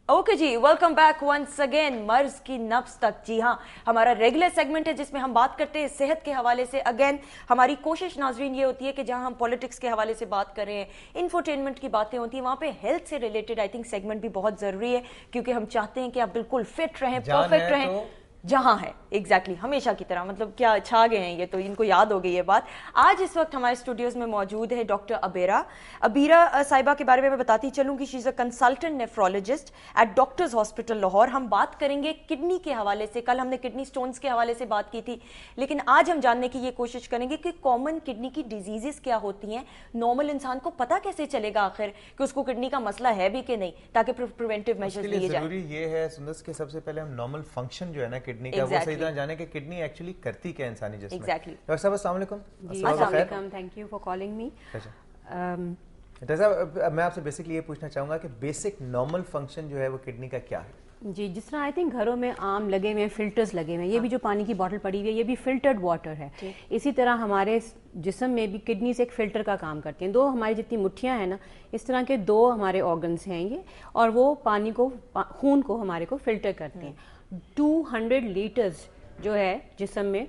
Okay जी, welcome back once again. मर्ज की नब्ज तक, जी हाँ, हमारा रेगुलर सेगमेंट है जिसमें हम बात करते हैं सेहत के हवाले से। अगेन हमारी कोशिश नाजरीन ये होती है कि जहाँ हम पॉलिटिक्स के हवाले से बात कर रहे हैं, इंफोटेनमेंट की बातें होती हैं, वहाँ पे हेल्थ से रिलेटेड आई थिंक सेगमेंट भी बहुत ज़रूरी है, क्योंकि हम चाहते हैं कि आप बिल्कुल फिट रहें, परफेक्ट रहें। तो जहाँ है एग्जैक्टली हमेशा की तरह, मतलब क्या छा गए हैं ये, तो इनको याद हो गई ये बात। आज इस वक्त हमारे स्टूडियोज में मौजूद है डॉक्टर अबीरा साहिबा के बारे में मैं बताती चलूँ कि she is a consultant nephrologist at doctors hospital Lahore. हम बात करेंगे किडनी के हवाले से, कल हमने किडनी स्टोन्स के हवाले से बात की थी, लेकिन आज हम जानने की ये कोशिश करेंगे कि कॉमन किडनी की डिजीजेस क्या होती हैं, नॉर्मल इंसान को पता कैसे चलेगा आखिर कि उसको किडनी का मसला है भी कि नहीं, ताकि प्रिवेंटिव मेजर्स लिए जाए। जरूरी ये है सुंदस के सबसे पहले हम नॉर्मल फंक्शन जो है ना किडनी का, वो सही तरह जाने कि किडनी एक्चुअली करती क्या इंसानी जिस्म में। डॉक्टर साहब अस्सलाम वालेकुम। अस्सलाम वालेकुम, thank you for calling me. Doctor साहब मैं आपसे बेसिकली ये पूछना चाहूंगा कि बेसिक नॉर्मल फंक्शन जो है वो किडनी का क्या है? जी, जिस तरह आई थिंक घरों में आम लगे हुए हैं, फिल्टर्स लगे हुए हैं, ये भी जो पानी की बोतल पड़ी हुई है ये भी फिल्टर्ड वाटर है। इसी तरह हमारे जिस्म में भी किडनीज एक फिल्टर का काम करती हैं। दो हमारी जितनी मुट्ठियाँ हैं ना, इस तरह के दो हमारे ऑर्गन्स हैं ये, और वो पानी को, खून को हमारे को फिल्टर करते हैं। 200 लीटर्स जो है जिस्म में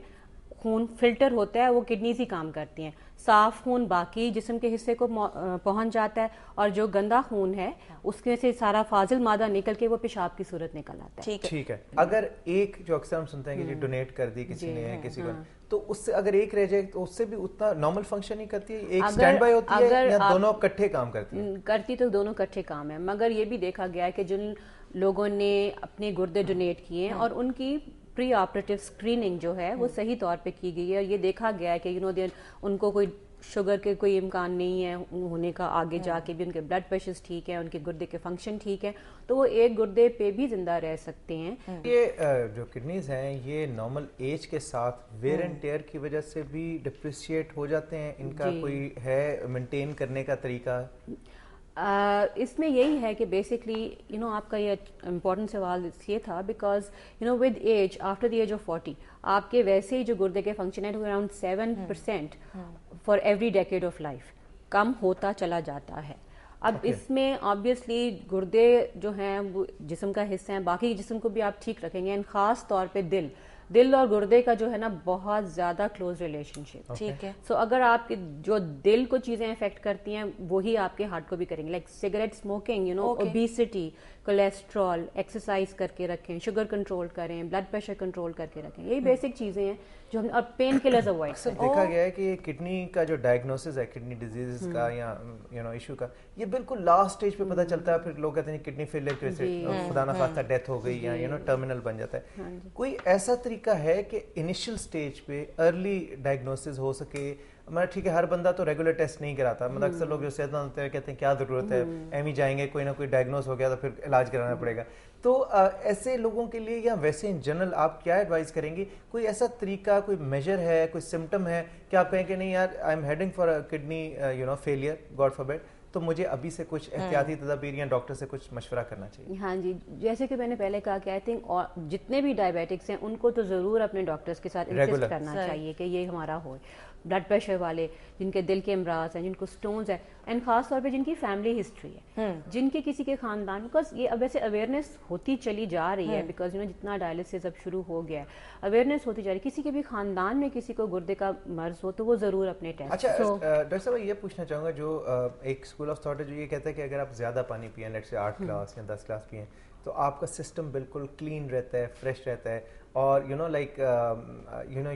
खून फिल्टर होता है, वो किडनीज ही काम करती हैं। साफ खून बाकी जिस्म के हिस्से को पहुंच जाता है, और जो गंदा खून है उसके से सारा फाजिल मादा निकल के वो पेशाब की सूरत निकल आता है। ठीक है। अगर एक, जो अक्सर हम सुनते हैं कि जी डोनेट कर दी किसी ने किसी को, तो उससे अगर एक रह जाए तो उससे भी उतना नॉर्मल फंक्शन ही करती है, एक स्टैंड बाय होती है, या दोनों इकट्ठे काम करती है? करती तो दोनों इकट्ठे काम है, मगर ये भी देखा गया है कि जिन लोगों ने अपने गुर्दे डोनेट किए हैं और उनकी प्री ऑपरेटिव स्क्रीनिंग जो है वो सही तौर पे की गई है, और ये देखा गया है कि उनको कोई शुगर के कोई इम्कान नहीं है होने का, आगे जाके भी उनके ब्लड प्रेशर्स ठीक है, उनके गुर्दे के फंक्शन ठीक है, तो वो एक गुर्दे पे भी जिंदा रह सकते हैं। ये जो किडनीज हैं ये नॉर्मल एज के साथ वेयर एंड टेयर की वजह से भी डिप्रिशिएट हो जाते हैं, इनका कोई है मेंटेन करने का तरीका? इसमें यही है कि बेसिकली आपका ये इम्पोर्टेंट सवाल ये था, because with age, after the age of 40 आपके वैसे ही जो गुर्दे के फंक्शन है around 7% for every decade of life कम होता चला जाता है। अब इसमें ऑब्वियसली गुर्दे जो हैं वो जिस्म का हिस्सा हैं, बाकी जिस्म को भी आप ठीक रखेंगे, एंड खास तौर पे दिल और गुर्दे का जो है ना बहुत ज्यादा क्लोज रिलेशनशिप। ठीक है। सो अगर आपके जो दिल को चीजें इफेक्ट करती हैं वही आपके हार्ट को भी करेंगे, like cigarette smoking, obesity, cholesterol, exercise करके रखें, शुगर कंट्रोल करें, ब्लड प्रेशर कंट्रोल करके रखें, यही बेसिक चीजें हैं जो हम, और पेन किलर्स अवॉइड करें। देखा गया है कि किडनी का जो डायग्नोसिस है किडनी डिजीजेस का या इशू का, ये बिल्कुल लास्ट स्टेज पे पता चलता है, फिर लोग कहते हैं किडनी फेलियर की वजह से खुदा ना खास्ता डेथ हो गई या टर्मिनल बन जाता है। कोई ऐसा तरीका है कि इनिशियल स्टेज पे अर्ली डायग्नोसिस हो सके? मतलब ठीक है, हर बंदा तो रेगुलर टेस्ट नहीं कराता, मतलब अक्सर लोग जो सेहतमंद होते हैं कहते हैं क्या जरूरत है, एम ही जाएंगे, कोई ना कोई डायग्नोस हो गया तो फिर इलाज कराना पड़ेगा। तो ऐसे लोगों के लिए या वैसे इन जनरल आप क्या एडवाइस करेंगे? कोई ऐसा तरीका, कोई मेजर है, कोई सिम्टम है कि आप कहें कि नहीं यार I am heading for a kidney failure, God forbid, तो मुझे अभी से कुछ एहतियाती तदाबीर या डॉक्टर से कुछ मशवरा करना चाहिए? हाँ जी, जैसे कि मैंने पहले कहा कि आई थिंक जितने भी डायबिटिक्स हैं उनको तो ज़रूर अपने डॉक्टर्स के साथ इंसिस्ट करना चाहिए कि ये हमारा हो। ब्लड प्रेशर वाले, जिनके दिल के अमराज हैं, जिनको स्टोन्स है, एंड खास तौर पे जिनकी फैमिली हिस्ट्री है, जिनके किसी के खानदान, बिकॉज ये अब वैसे अवेयरनेस होती चली जा रही है, बिकॉज जितना डायलिसिस अब शुरू हो गया है, अवेयरनेस होती जा रही है, किसी के भी खानदान में किसी को गुर्दे का मर्ज हो तो वो ज़रूर अपने टेस्ट। अच्छा डॉक्टर साहब ये पूछना चाहूँगा, जो एक स्कूल ऑफ थॉट है जो ये कहता है कि अगर आप ज़्यादा पानी पिए, लेट्स से 8 ग्लास या 10 ग्लास पिए, तो आपका सिस्टम बिल्कुल क्लीन रहता है, फ्रेश रहता है, और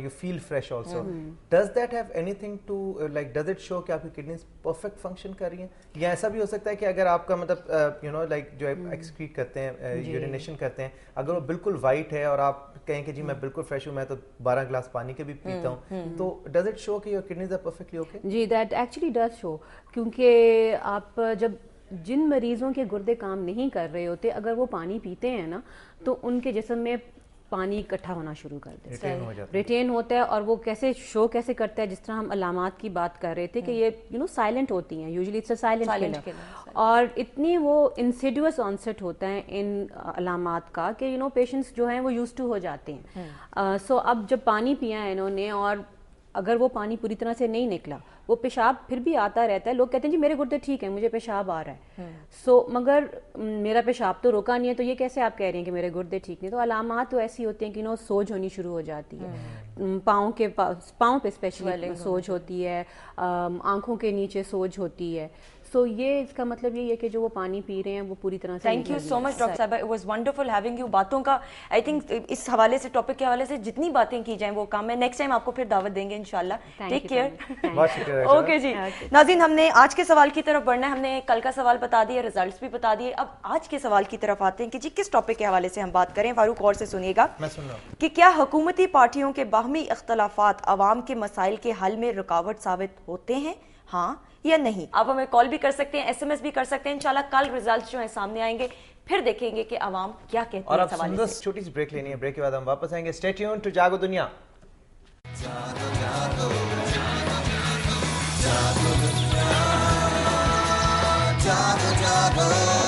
you feel fresh also. Does that have anything to does it show कि आपकी किडनीज परफेक्ट फंक्शन कर रही हैं? या ऐसा भी हो सकता है कि अगर आपका मतलब जो एक्सक्रीट करते हैं, यूरिनेशन करते हैं, अगर वो बिल्कुल वाइट है और आप कहें कि जी मैं बिल्कुल फ्रेश हूँ, मैं तो 12 ग्लास पानी के भी पीता हूँ, तो डज इट शो कि your kidneys are perfectly okay? जी, दैट एक्चुअली डज शो, क्योंकि आप जब जिन मरीजों के गुर्दे काम नहीं कर रहे होते, अगर वो पानी पीते हैं ना तो उनके जिस्म में पानी इकट्ठा होना शुरू कर देता है, रिटेन होता है, और वो कैसे शो कैसे करता है, जिस तरह हम अलामात की बात कर रहे थे कि ये साइलेंट होती हैं, usually it's a silent killer, और इतनी वो इंसिडियस ऑनसेट होता है इन अलामात का कि पेशेंट्स जो हैं वो यूज्ड टू हो जाते हैं। सो अब जब पानी पिया है इन्होंने, और अगर वो पानी पूरी तरह से नहीं निकला وہ پیشاب پھر بھی آتا رہتا ہے. لوگ کہتے ہیں جی میرے گردے ٹھیک ہیں, مجھے پیشاب آ رہا ہے, سو مگر میرا پیشاب تو روکا نہیں ہے, تو یہ کیسے آپ کہہ رہے ہیں کہ میرے گردے ٹھیک نہیں. تو علامات تو ایسی ہوتی ہیں کہ سوج ہونی شروع ہو جاتی ہے, پاؤں پہ اسپیشلی سوج ہوتی ہے, آنکھوں کے نیچے سوج ہوتی ہے. سو یہ اس کا مطلب یہ ہے کہ جو وہ پانی پی رہے ہیں وہ پوری طرح سے. Thank you so much doctor صاحبہ, it was wonderful having you. باتوں کا آئی تھنک اس حوالے سے, ٹاپک کے حوالے سے جتنی باتیں کی جائیں وہ کام ہے. نیکسٹ ٹائم آپ کو پھر دعوت دیں گے انشاءاللہ. Take care. اوکے جی ناظرین, ہم نے آج کے سوال کی طرف بڑھنا ہے. ہم نے کل کا سوال بتا دیا, ریزلٹس بھی بتا دیے. اب آج کے سوال کی طرف آتے ہیں کہ جی کس ٹاپک کے حوالے سے ہم بات کریں. فاروق غور سے سنیے گا کہ کیا حکومتی پارٹیوں کے باہمی اختلافات عوام کے مسائل کے حل میں رکاوٹ ثابت ہوتے ہیں, ہاں یا نہیں؟ آپ ہمیں کال بھی کر سکتے ہیں, ایس ایم ایس بھی کر سکتے ہیں. انشاءاللہ کل ریزلٹس جو ہیں سامنے آئیں گے, پھر دیکھیں گے کہ عوام کیا کہتے ہیں. اور اب سندر چھوٹی سی بریک لینی ہے, بریک کے بعد ہم واپس آئیں گے. اسٹے ٹیون ٹو جاگو دنیا. جاگو